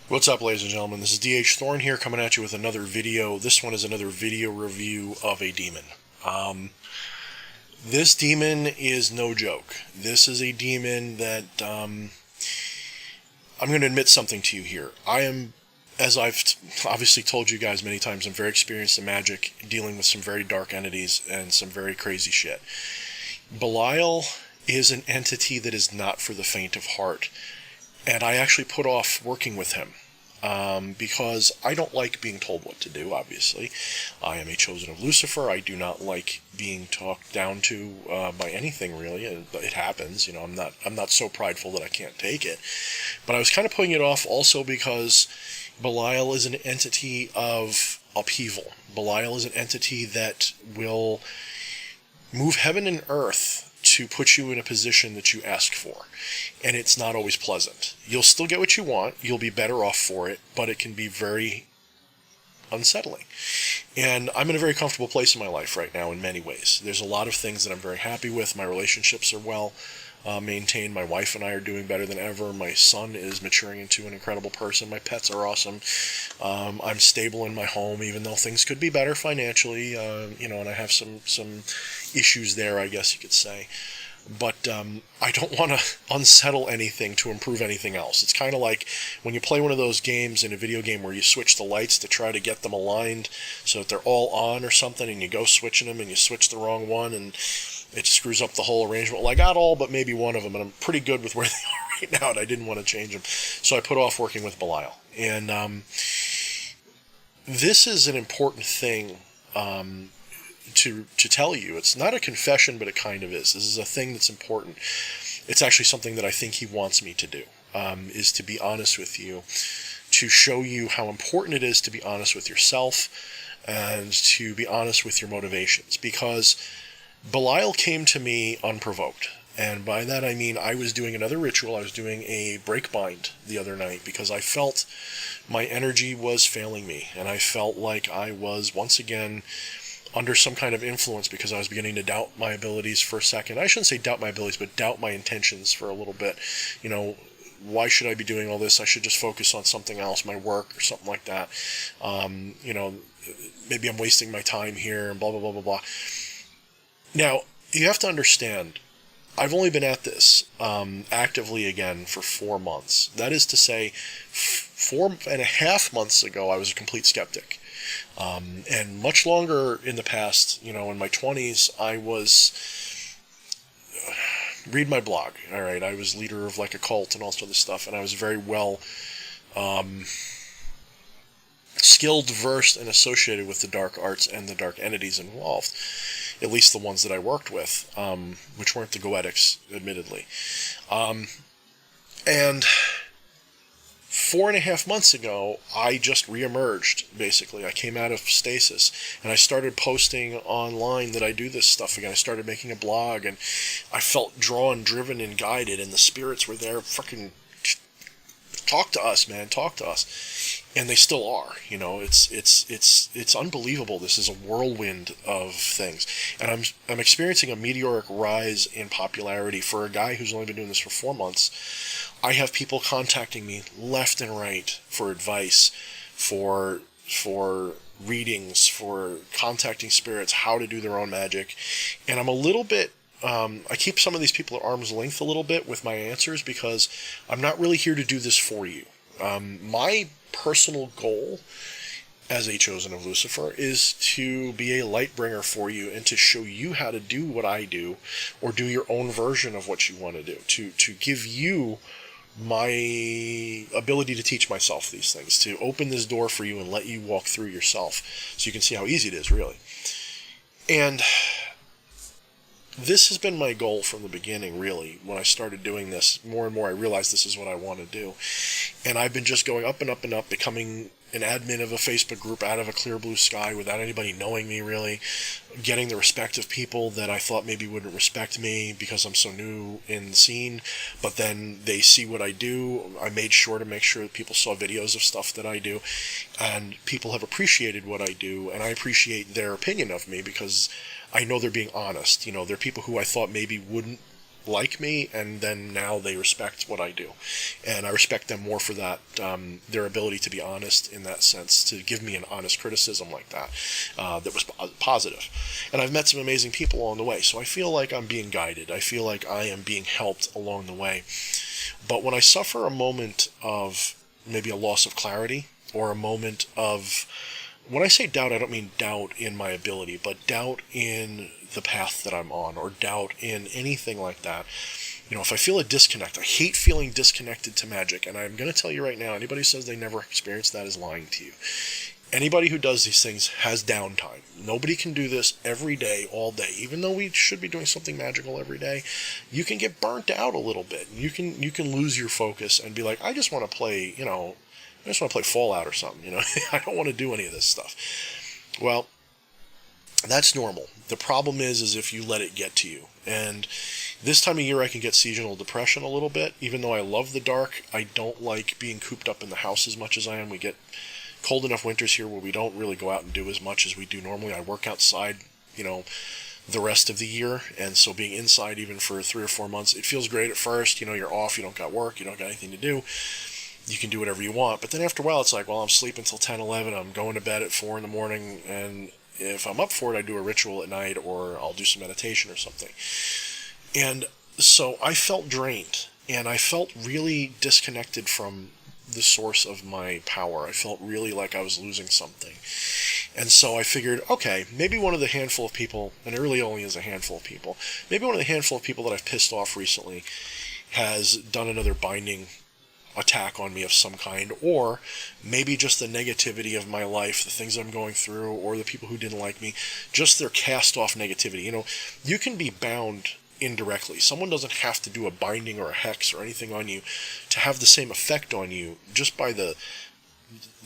What's up, ladies and gentlemen? This is DH Thorne here, coming at you with another video. This one is another video review of a demon. This demon is no joke. This is a demon that, I'm going to admit something to you here. I am, as I've obviously told you guys many times, I'm very experienced in magic, dealing with some very dark entities and some very crazy shit. Belial is an entity that is not for the faint of heart. And I actually put off working with him because I don't like being told what to do, obviously. I am a chosen of Lucifer. I do not like being talked down to by anything, really. It happens. You know, I'm not so prideful that I can't take it. But I was kind of putting it off also because Belial is an entity of upheaval. Belial is an entity that will move heaven and earth to put you in a position that you ask for. And it's not always pleasant. You'll still get what you want, you'll be better off for it, but it can be very unsettling. And I'm in a very comfortable place in my life right now in many ways. There's a lot of things that I'm very happy with. My relationships are well maintained. My wife and I are doing better than ever. My son is maturing into an incredible person. My pets are awesome. I'm stable in my home, even though things could be better financially, and I have some issues there, I guess you could say. But I don't want to unsettle anything to improve anything else. It's kind of like when you play one of those games in a video game where you switch the lights to try to get them aligned so that they're all on or something, and you go switching them and you switch the wrong one and it screws up the whole arrangement. Well, I got all but maybe one of them, and I'm pretty good with where they are right now, and I didn't want to change them. So I put off working with Belial. And this is an important thing to tell you. It's not a confession, but it kind of is. This is a thing that's important. It's actually something that I think he wants me to do, is to be honest with you, to show you how important it is to be honest with yourself and to be honest with your motivations. Because Belial came to me unprovoked. And by that I mean I was doing another ritual. I was doing a break bind the other night because I felt my energy was failing me. And I felt like I was once again under some kind of influence because I was beginning to doubt my abilities for a second. I shouldn't say doubt my abilities, but doubt my intentions for a little bit. You know, why should I be doing all this? I should just focus on something else, my work or something like that. Maybe I'm wasting my time here and blah, blah, blah, blah, blah. Now, you have to understand, I've only been at this actively again for 4 months. That is to say, 4.5 months ago, I was a complete skeptic. And much longer in the past, in my 20s, I was, read my blog, all right? I was leader of like a cult and all sorts of stuff, and I was very well skilled, versed, and associated with the dark arts and the dark entities involved. At least the ones that I worked with, which weren't the Goetics, admittedly. And 4.5 months ago, I just reemerged, basically. I came out of stasis, and I started posting online that I do this stuff again. I started making a blog, and I felt drawn, driven, and guided, and the spirits were there, fucking, talk to us, man, talk to us. And they still are, it's unbelievable. This is a whirlwind of things. And I'm experiencing a meteoric rise in popularity for a guy who's only been doing this for 4 months. I have people contacting me left and right for advice, for readings, for contacting spirits, how to do their own magic. And I'm a little bit, I keep some of these people at arm's length a little bit with my answers because I'm not really here to do this for you. My personal goal as a chosen of Lucifer is to be a light bringer for you and to show you how to do what I do or do your own version of what you want to do, to give you my ability to teach myself these things, to open this door for you and let you walk through yourself so you can see how easy it is, really. And this has been my goal from the beginning, really. When I started doing this, more and more I realized this is what I want to do. And I've been just going up and up and up, becoming an admin of a Facebook group out of a clear blue sky without anybody knowing me, really. Getting the respect of people that I thought maybe wouldn't respect me because I'm so new in the scene. But then they see what I do. I made sure to make sure that people saw videos of stuff that I do. And people have appreciated what I do. And I appreciate their opinion of me because I know they're being honest. They're people who I thought maybe wouldn't like me, and then now they respect what I do. And I respect them more for that, their ability to be honest in that sense, to give me an honest criticism like that, that was positive. And I've met some amazing people along the way, so I feel like I'm being guided. I feel like I am being helped along the way. But when I suffer a moment of maybe a loss of clarity, or a moment of, when I say doubt, I don't mean doubt in my ability, but doubt in the path that I'm on, or doubt in anything like that. If I feel a disconnect, I hate feeling disconnected to magic, and I'm going to tell you right now, anybody who says they never experienced that is lying to you. Anybody who does these things has downtime. Nobody can do this every day, all day. Even though we should be doing something magical every day, you can get burnt out a little bit. You can lose your focus and be like, I just want to play, I just want to play Fallout or something, I don't want to do any of this stuff. Well, that's normal. The problem is if you let it get to you. And this time of year I can get seasonal depression a little bit. Even though I love the dark, I don't like being cooped up in the house as much as I am. We get cold enough winters here where we don't really go out and do as much as we do normally. I work outside, the rest of the year, and so being inside even for 3 or 4 months, it feels great at first. You're off, you don't got work, you don't got anything to do. You can do whatever you want. But then after a while, it's like, well, I'm sleeping until 10, 11, I'm going to bed at 4 in the morning, and if I'm up for it, I do a ritual at night, or I'll do some meditation or something. And so I felt drained, and I felt really disconnected from the source of my power. I felt really like I was losing something. And so I figured, okay, maybe one of the handful of people, and it really only is a handful of people, maybe one of the handful of people that I've pissed off recently has done another binding attack on me of some kind, or maybe just the negativity of my life, the things I'm going through, or the people who didn't like me, just their cast off negativity. You can be bound indirectly. Someone doesn't have to do a binding or a hex or anything on you to have the same effect on you, just by the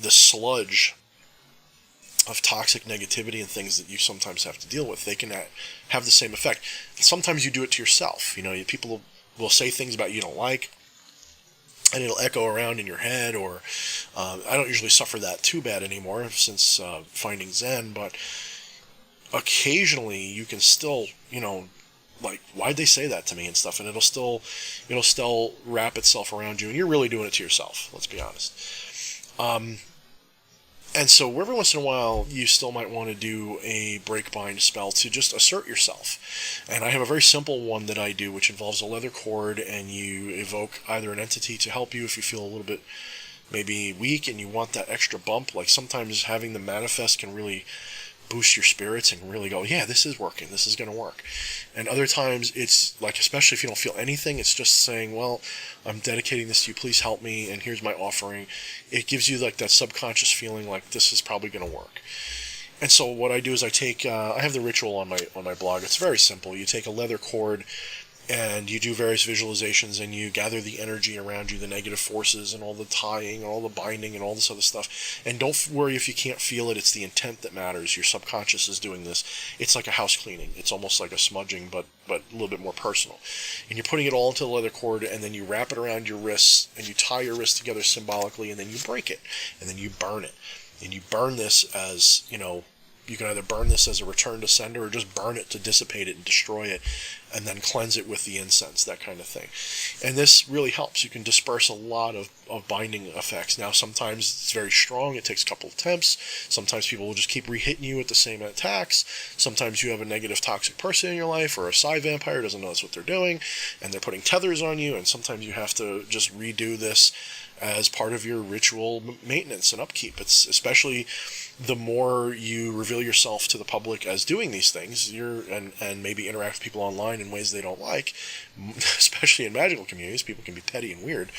sludge of toxic negativity and things that you sometimes have to deal with. They can have the same effect. Sometimes you do it to yourself. People will say things about you don't like, and it'll echo around in your head, or I don't usually suffer that too bad anymore since finding Zen, but occasionally you can still, like, why'd they say that to me and stuff, and it'll still wrap itself around you, and you're really doing it to yourself, let's be honest. And so every once in a while, you still might want to do a break-bind spell to just assert yourself. And I have a very simple one that I do, which involves a leather cord, and you evoke either an entity to help you if you feel a little bit maybe weak and you want that extra bump. Like sometimes having them manifest can really boost your spirits and really go, yeah, this is working, this is going to work. And other times it's like, especially if you don't feel anything, it's just saying, well, I'm dedicating this to you, please help me, and here's my offering. It gives you like that subconscious feeling like this is probably going to work. And so what I do is I take, I have the ritual on my blog. It's very simple. You take a leather cord and you do various visualizations, and you gather the energy around you, the negative forces and all the tying and all the binding and all this other stuff. And don't worry if you can't feel it. It's the intent that matters. Your subconscious is doing this. It's like a house cleaning. It's almost like a smudging, but a little bit more personal. And you're putting it all into the leather cord, and then you wrap it around your wrists, and you tie your wrists together symbolically, and then you break it, and then you burn it. And you burn this as, you can either burn this as a return to sender, or just burn it to dissipate it and destroy it, and then cleanse it with the incense, that kind of thing. And this really helps. You can disperse a lot of binding effects. Now, sometimes it's very strong. It takes a couple of attempts. Sometimes people will just keep re-hitting you with the same attacks. Sometimes you have a negative toxic person in your life, or a psi vampire who doesn't know that's what they're doing, and they're putting tethers on you, and sometimes you have to just redo this as part of your ritual maintenance and upkeep. It's especially the more you reveal yourself to the public as doing these things, and maybe interact with people online in ways they don't like, especially in magical communities. People can be petty and weird.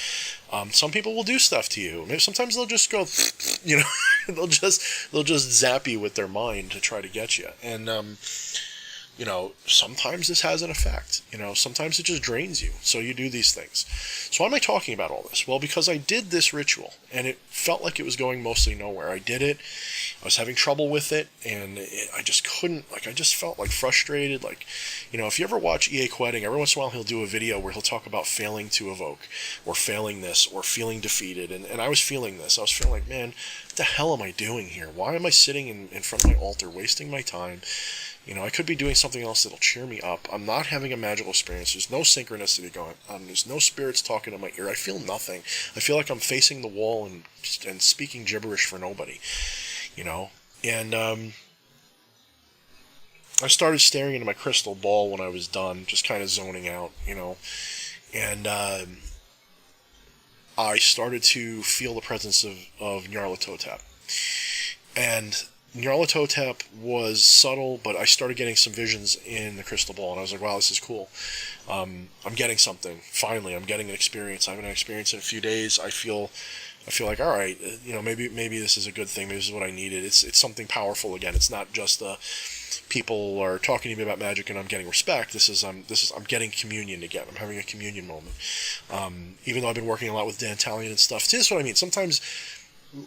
Some people will do stuff to you. Maybe sometimes they'll just go, they'll just zap you with their mind to try to get you. And sometimes this has an effect. Sometimes it just drains you. So you do these things. So why am I talking about all this? Well, because I did this ritual, and it felt like it was going mostly nowhere. I did it. I was having trouble with it, and I just couldn't, I just felt frustrated. If you ever watch E.A. Quetting, every once in a while he'll do a video where he'll talk about failing to evoke, or failing this, or feeling defeated. And I was feeling this. I was feeling like, man, what the hell am I doing here? Why am I sitting in front of my altar, wasting my time, I could be doing something else that'll cheer me up. I'm not having a magical experience. There's no synchronicity going on. There's no spirits talking in my ear. I feel nothing. I feel like I'm facing the wall and speaking gibberish for nobody, And I started staring into my crystal ball when I was done, just kind of zoning out, And I started to feel the presence of Nyarlathotep. And Nyarlathotep was subtle, but I started getting some visions in the crystal ball, and I was like, wow, this is cool. I'm getting something. Finally, I'm getting an experience. I haven't had an experience in a few days. I feel like, all right, maybe this is a good thing. Maybe this is what I needed. It's something powerful again. It's not just people are talking to me about magic and I'm getting respect. I'm getting communion again. I'm having a communion moment. Even though I've been working a lot with Dan Talion and stuff. See, this is what I mean. Sometimes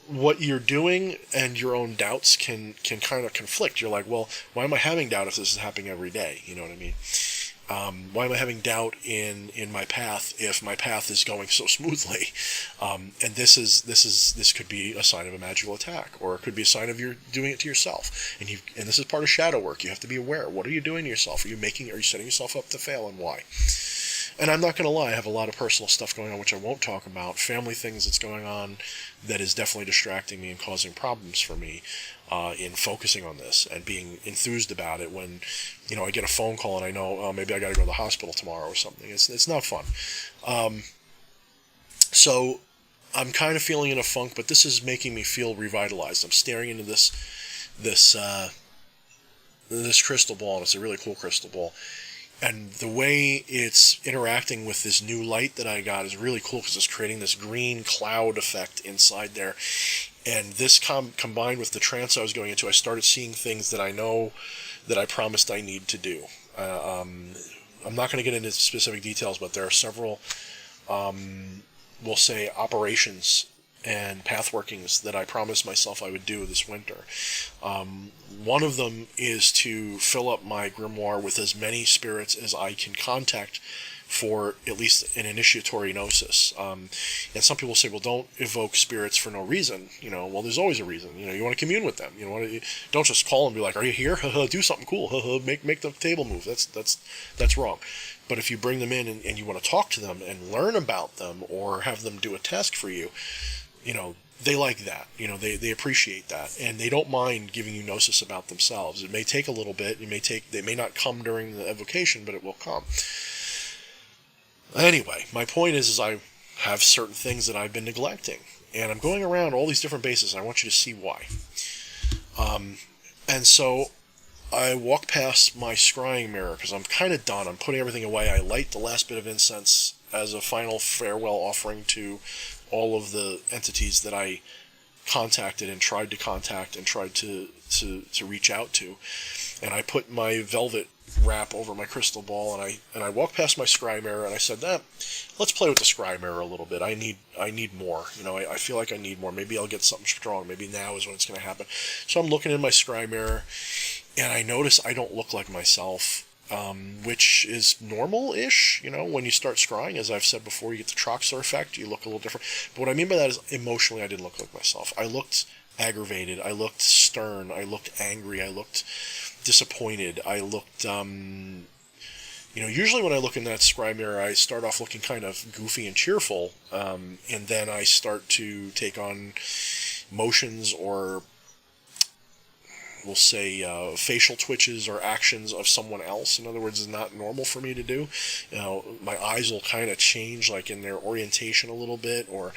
what you're doing and your own doubts can kind of conflict. You're like, well, why am I having doubt if this is happening every day? You know what I mean? Why am I having doubt in my path if my path is going so smoothly? And this could be a sign of a magical attack, or it could be a sign of you're doing it to yourself. And this is part of shadow work. You have to be aware. What are you doing to yourself? Are you setting yourself up to fail, and why? And I'm not going to lie, I have a lot of personal stuff going on which I won't talk about, family things that's going on that is definitely distracting me and causing problems for me in focusing on this and being enthused about it when, I get a phone call and I know, maybe I got to go to the hospital tomorrow or something. It's not fun. So I'm kind of feeling in a funk, but this is making me feel revitalized. I'm staring into this crystal ball, and it's a really cool crystal ball. And the way it's interacting with this new light that I got is really cool because it's creating this green cloud effect inside there. And this combined with the trance I was going into, I started seeing things that I know that I promised I need to do. I'm not going to get into specific details, but there are several, we'll say, operations and path workings that I promised myself I would do this winter. One of them is to fill up my grimoire with as many spirits as I can contact for at least an initiatory gnosis. And some people say, well, don't evoke spirits for no reason. Well, there's always a reason. You want to commune with them. Don't just call and be like, are you here? Do something cool. Make the table move. That's wrong. But if you bring them in and you want to talk to them and learn about them or have them do a task for you, they like that. They appreciate that, and they don't mind giving you gnosis about themselves. It may take a little bit. They may not come during the evocation, but it will come. Anyway, my point is I have certain things that I've been neglecting, and I'm going around all these different bases, and I want you to see why. And so I walk past my scrying mirror because I'm kind of done. I'm putting everything away. I light the last bit of incense as a final farewell offering to all of the entities that I contacted and tried to contact and tried to reach out to. And I put my velvet wrap over my crystal ball, and I walked past my scry mirror, and I said, let's play with the scry mirror a little bit. I need more. I feel like I need more. Maybe I'll get something strong. Maybe now is when it's going to happen. So I'm looking in my scry mirror, and I notice I don't look like myself. Which is normal-ish, when you start scrying. As I've said before, you get the Troxler effect, you look a little different. But what I mean by that is emotionally I didn't look like myself. I looked aggravated, I looked stern, I looked angry, I looked disappointed, I looked, usually when I look in that scry mirror, I start off looking kind of goofy and cheerful, and then I start to take on motions or we'll say facial twitches or actions of someone else. In other words, it's not normal for me to do. My eyes will kind of change, like in their orientation a little bit, or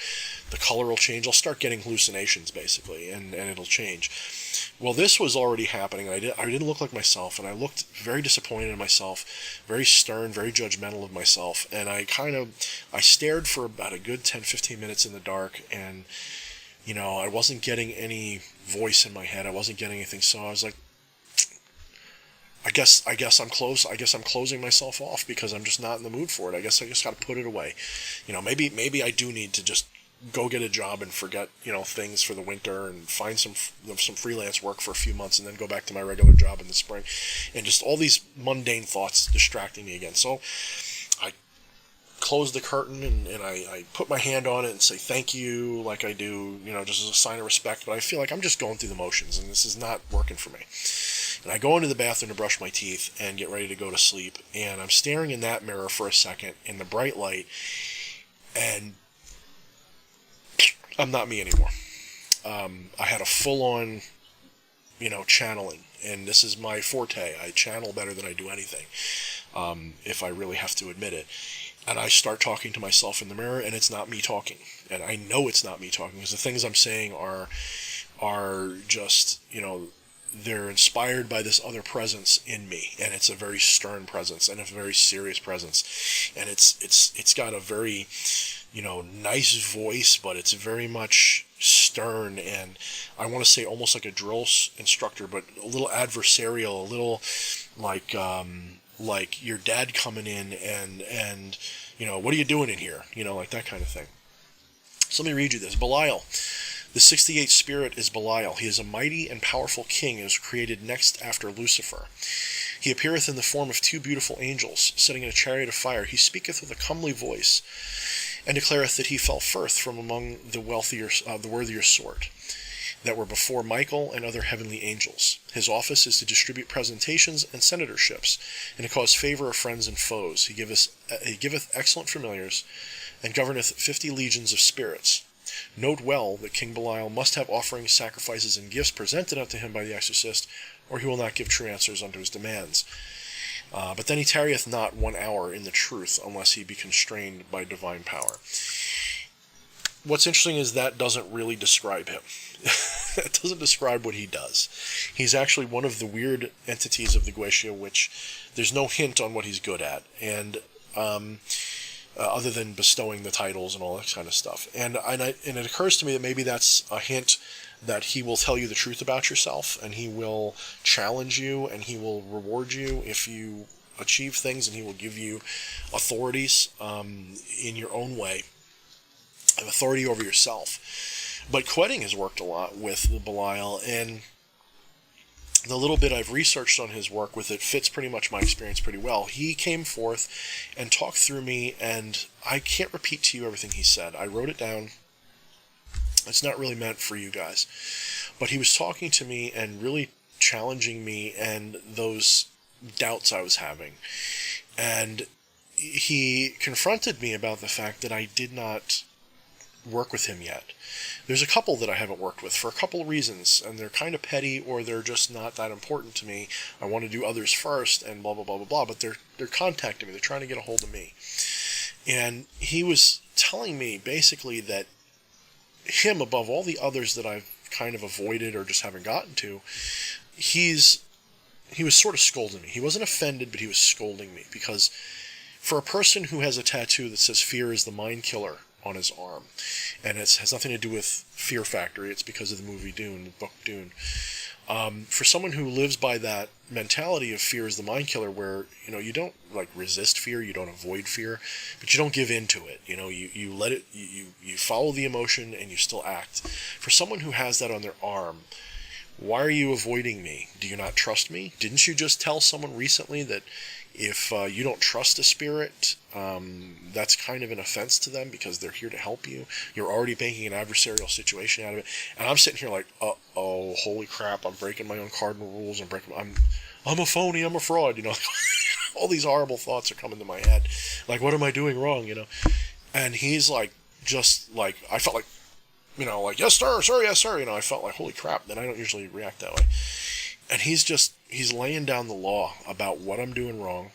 the color will change. I'll start getting hallucinations, basically, and it'll change. Well, this was already happening. I didn't look like myself, and I looked very disappointed in myself, very stern, very judgmental of myself, and I stared for about a good 10-15 minutes in the dark, and I wasn't getting any voice in my head. I wasn't getting anything. So I was like, I guess I'm close. I guess I'm closing myself off because I'm just not in the mood for it. I guess I just got to put it away. Maybe I do need to just go get a job and forget, things for the winter and find some freelance work for a few months and then go back to my regular job in the spring. And just all these mundane thoughts distracting me again. So I close the curtain and I put my hand on it and say thank you like I do, just as a sign of respect. But I feel like I'm just going through the motions and this is not working for me. And I go into the bathroom to brush my teeth and get ready to go to sleep, and I'm staring in that mirror for a second in the bright light, and I'm not me anymore. I had a full-on, channeling, and this is my forte. I channel better than I do anything, if I really have to admit it. And I start talking to myself in the mirror, and it's not me talking. And I know it's not me talking, because the things I'm saying are just, they're inspired by this other presence in me, and it's a very stern presence and a very serious presence, and it's got a very nice voice, but it's very much stern, and I want to say almost like a drill instructor, but a little adversarial, a little like your dad coming in and what are you doing in here, like that kind of thing. So let me read you this. Belial. The 68th spirit is Belial. He is a mighty and powerful king and is created next after Lucifer. He appeareth in the form of two beautiful angels, sitting in a chariot of fire. He speaketh with a comely voice, and declareth that he fell forth from among the worthier sort, that were before Michael and other heavenly angels. His office is to distribute presentations and senatorships, and to cause favor of friends and foes. He giveth excellent familiars, and governeth 50 legions of spirits. Note well that King Belial must have offerings, sacrifices, and gifts presented unto him by the exorcist, or he will not give true answers unto his demands. But then he tarrieth not 1 hour in the truth, unless he be constrained by divine power. What's interesting is that doesn't really describe him. It doesn't describe what he does. He's actually one of the weird entities of the Goetia, which there's no hint on what he's good at, and other than bestowing the titles and all that kind of stuff. And it occurs to me that maybe that's a hint that he will tell you the truth about yourself, and he will challenge you, and he will reward you if you achieve things, and he will give you authorities in your own way, an authority over yourself. But Quetting has worked a lot with the Belial, and the little bit I've researched on his work with it fits pretty much my experience pretty well. He came forth and talked through me, and I can't repeat to you everything he said. I wrote it down. It's not really meant for you guys. But he was talking to me and really challenging me and those doubts I was having. And he confronted me about the fact that I did not work with him yet. There's a couple that I haven't worked with for a couple of reasons, and they're kind of petty, or they're just not that important to me. I want to do others first, and blah, blah, blah, blah, blah, but they're contacting me. They're trying to get a hold of me. And he was telling me, basically, that him, above all the others that I've kind of avoided or just haven't gotten to, he was sort of scolding me. He wasn't offended, but he was scolding me, because for a person who has a tattoo that says "Fear is the mind killer" on his arm, and it has nothing to do with Fear Factory, it's because of the movie Dune, the book Dune. For someone who lives by that mentality of fear is the mind killer, where you don't resist fear, you don't avoid fear, but you don't give in to it. You let it, you follow the emotion, and you still act. For someone who has that on their arm, why are you avoiding me? Do you not trust me? Didn't you just tell someone recently that if you don't trust a spirit, that's kind of an offense to them because they're here to help you? You're already making an adversarial situation out of it. And I'm sitting here like, uh-oh, holy crap, I'm breaking my own cardinal rules. I'm a phony, I'm a fraud, All these horrible thoughts are coming to my head. Like, what am I doing wrong, And he's like, I felt like, yes, sir, yes, sir. I felt like, holy crap, and I don't usually react that way. And he's laying down the law about what I'm doing wrong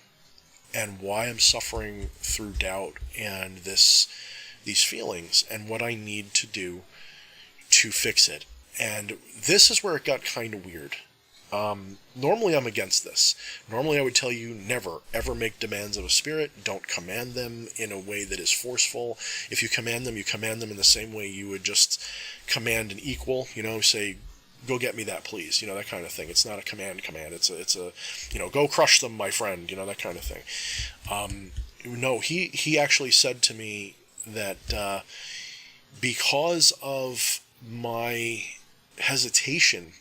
and why I'm suffering through doubt and these feelings and what I need to do to fix it. And this is where it got kind of weird. Normally I'm against this. Normally I would tell you never, ever make demands of a spirit. Don't command them in a way that is forceful. If you command them in the same way you would just command an equal, say, go get me that, please, that kind of thing. It's not a command. It's a go crush them, my friend, that kind of thing. No, he actually said to me that because of my hesitation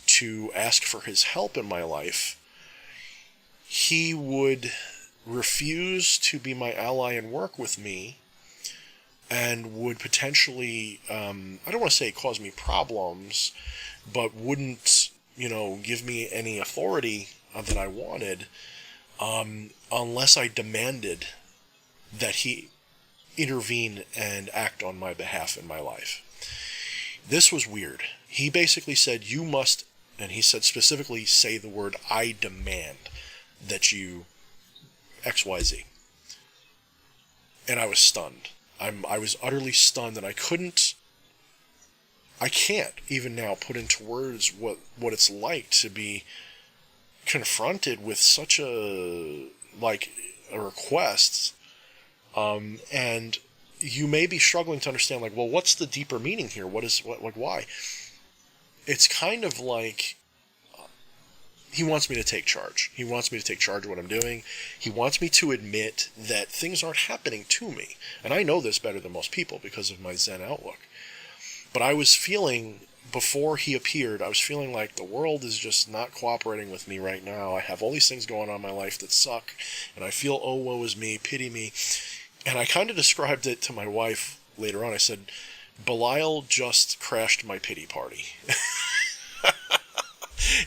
to ask for his help in my life, he would refuse to be my ally and work with me, and would potentially, I don't want to say cause me problems, but wouldn't, give me any authority that I wanted, unless I demanded that he intervene and act on my behalf in my life. This was weird. He basically said, you must, and he said specifically, say the word, I demand that you XYZ. And I was stunned. I was utterly stunned, and I can't even now put into words what it's like to be confronted with such a request. And you may be struggling to understand, like, well, what's the deeper meaning here? Why? It's kind of like he wants me to take charge. He wants me to take charge of what I'm doing. He wants me to admit that things aren't happening to me. And I know this better than most people because of my Zen outlook. But I was feeling, before he appeared, I was feeling like the world is just not cooperating with me right now. I have all these things going on in my life that suck, and I feel, oh, woe is me, pity me. And I kind of described it to my wife later on. I said, Belial just crashed my pity party.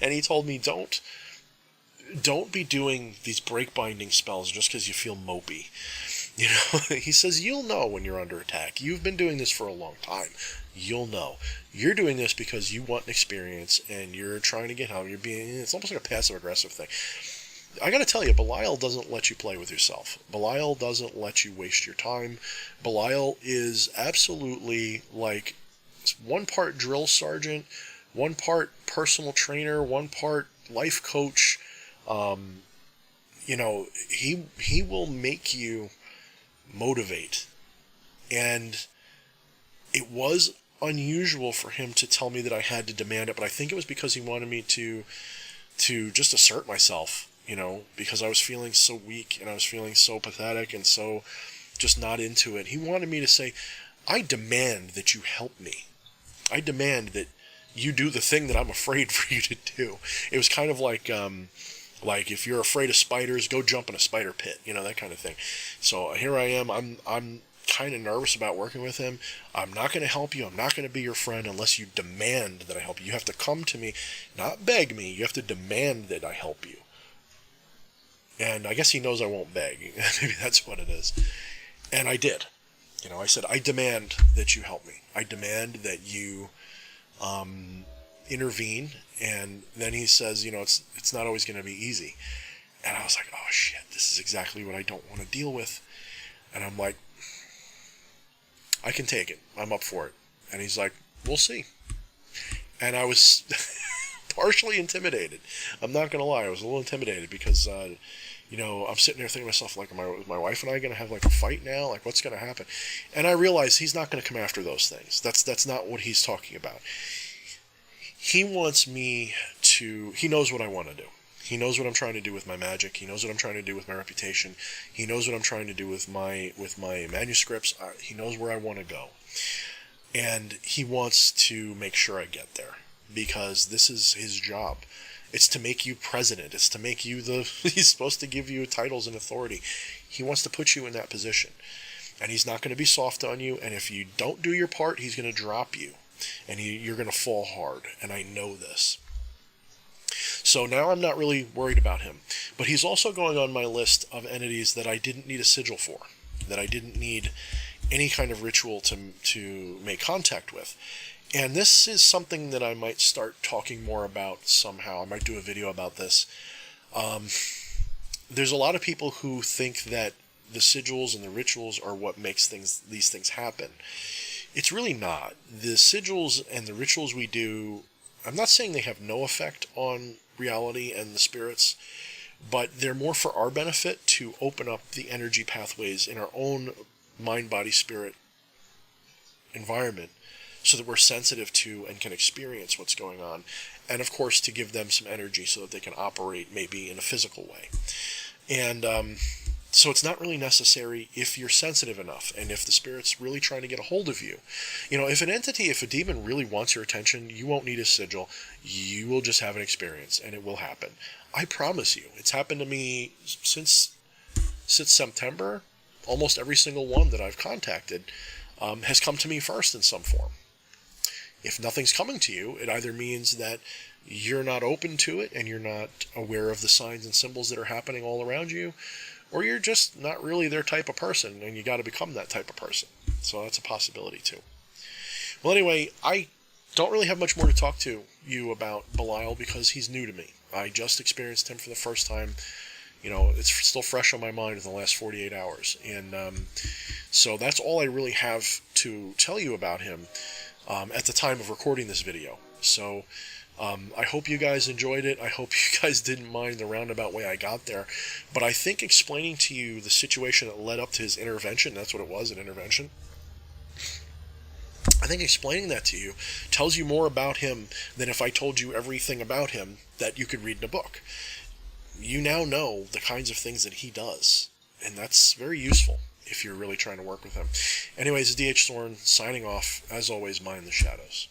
And he told me, don't be doing these break-binding spells just because you feel mopey. He says, you'll know when you're under attack. You've been doing this for a long time. You'll know. You're doing this because you want an experience and you're trying to get home. It's almost like a passive-aggressive thing. I gotta tell you, Belial doesn't let you play with yourself. Belial doesn't let you waste your time. Belial is absolutely like one part drill sergeant, one part personal trainer, one part life coach. He will make you motivate. And it was unusual for him to tell me that I had to demand it, but I think it was because he wanted me to just assert myself, because I was feeling so weak and I was feeling so pathetic and so just not into it. He wanted me to say, I demand that you help me. I demand that you do the thing that I'm afraid for you to do. It was kind of like if you're afraid of spiders, go jump in a spider pit, that kind of thing. So here I am. I'm kind of nervous about working with him. I'm not going to help you. I'm not going to be your friend unless you demand that I help you. You have to come to me, not beg me. You have to demand that I help you. And I guess he knows I won't beg. Maybe that's what it is. And I did. I said, I demand that you help me. I demand that you intervene. And then he says, it's not always going to be easy. And I was like, oh shit, this is exactly what I don't want to deal with. And I'm like, I can take it. I'm up for it. And he's like, we'll see. And I was partially intimidated. I'm not going to lie. I was a little intimidated because, I'm sitting there thinking to myself, like, is my wife and I going to have like a fight now? Like, what's going to happen? And I realized he's not going to come after those things. That's not what he's talking about. He wants me to, he knows what I want to do. He knows what I'm trying to do with my magic. He knows what I'm trying to do with my reputation. He knows what I'm trying to do with my manuscripts. He knows where I want to go. And he wants to make sure I get there because this is his job. It's to make you president. It's to make you he's supposed to give you titles and authority. He wants to put you in that position. And he's not going to be soft on you. And if you don't do your part, he's going to drop you. And you're going to fall hard. And I know this. So now I'm not really worried about him. But he's also going on my list of entities that I didn't need a sigil for. That I didn't need any kind of ritual to make contact with. And this is something that I might start talking more about somehow. I might do a video about this. There's a lot of people who think that the sigils and the rituals are what makes these things happen. It's really not. The sigils and the rituals we do, I'm not saying they have no effect on reality and the spirits, but they're more for our benefit to open up the energy pathways in our own mind, body, spirit environment so that we're sensitive to and can experience what's going on. And of course, to give them some energy so that they can operate maybe in a physical way. And so it's not really necessary if you're sensitive enough and if the spirit's really trying to get a hold of you. If a demon really wants your attention, you won't need a sigil. You will just have an experience and it will happen. I promise you. It's happened to me since September. Almost every single one that I've contacted has come to me first in some form. If nothing's coming to you, it either means that you're not open to it and you're not aware of the signs and symbols that are happening all around you, or you're just not really their type of person and you got to become that type of person. So that's a possibility too. Well, anyway, I don't really have much more to talk to you about Belial because he's new to me. I just experienced him for the first time. You know, it's still fresh on my mind in the last 48 hours. And so that's all I really have to tell you about him at the time of recording this video. So I hope you guys enjoyed it. I hope you guys didn't mind the roundabout way I got there. But I think explaining to you the situation that led up to his intervention, that's what it was, an intervention. I think explaining that to you tells you more about him than if I told you everything about him that you could read in a book. You now know the kinds of things that he does, and that's very useful if you're really trying to work with him. Anyways, DH Thorne signing off. As always, mind the shadows.